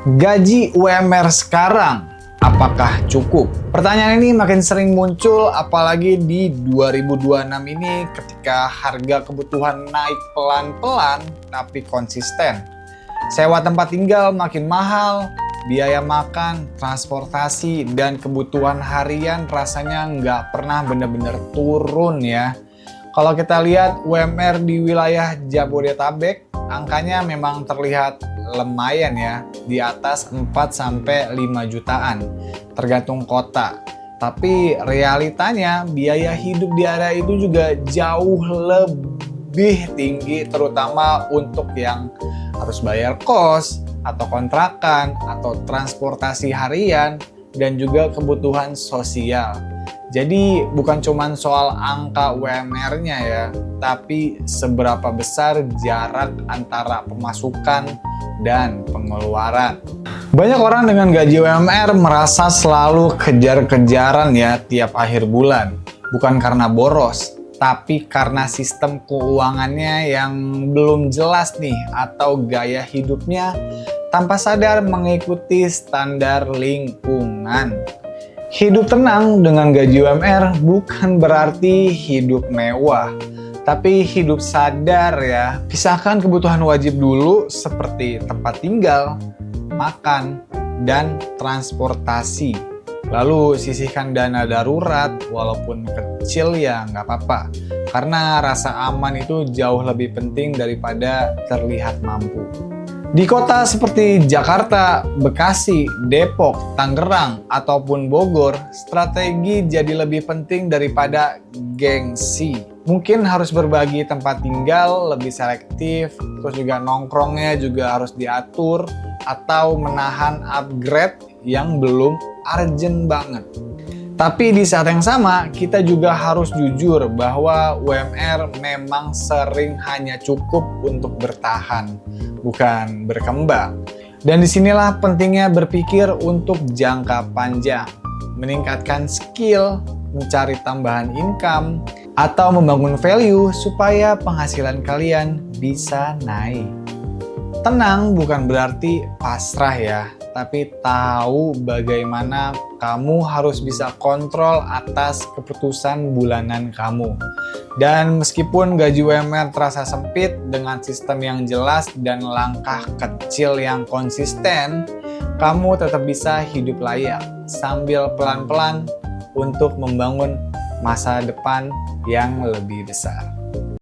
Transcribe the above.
Gaji UMR sekarang, apakah cukup? Pertanyaan ini makin sering muncul apalagi di 2026 ini ketika harga kebutuhan naik pelan-pelan tapi konsisten. Sewa tempat tinggal makin mahal, biaya makan, transportasi, dan kebutuhan harian rasanya nggak pernah benar-benar turun ya. Kalau kita lihat UMR di wilayah Jabodetabek, angkanya memang terlihat lumayan ya, di atas 4-5 jutaan, tergantung kota. Tapi realitanya biaya hidup di area itu juga jauh lebih tinggi, terutama untuk yang harus bayar kos, atau kontrakan, atau transportasi harian, dan juga kebutuhan sosial. Jadi bukan cuma soal angka UMR-nya ya, tapi seberapa besar jarak antara pemasukan dan pengeluaran. Banyak orang dengan gaji UMR merasa selalu kejar-kejaran ya tiap akhir bulan. Bukan karena boros, tapi karena sistem keuangannya yang belum jelas nih, atau gaya hidupnya tanpa sadar mengikuti standar lingkungan. Hidup tenang dengan gaji UMR bukan berarti hidup mewah, tapi hidup sadar ya. Pisahkan kebutuhan wajib dulu seperti tempat tinggal, makan, dan transportasi. Lalu sisihkan dana darurat, walaupun kecil ya nggak apa-apa. Karena rasa aman itu jauh lebih penting daripada terlihat mampu. Di kota seperti Jakarta, Bekasi, Depok, Tangerang, ataupun Bogor, strategi jadi lebih penting daripada gengsi. Mungkin harus berbagi tempat tinggal lebih selektif, terus juga nongkrongnya juga harus diatur, atau menahan upgrade yang belum urgent banget. Tapi di saat yang sama, kita juga harus jujur bahwa UMR memang sering hanya cukup untuk bertahan, bukan berkembang. Dan disinilah pentingnya berpikir untuk jangka panjang, meningkatkan skill, mencari tambahan income, atau membangun value supaya penghasilan kalian bisa naik. Tenang bukan berarti pasrah ya, tapi tahu bagaimana kamu harus bisa kontrol atas keputusan bulanan kamu. Dan meskipun gaji UMR terasa sempit, dengan sistem yang jelas dan langkah kecil yang konsisten, kamu tetap bisa hidup layak sambil pelan-pelan untuk membangun masa depan yang lebih besar.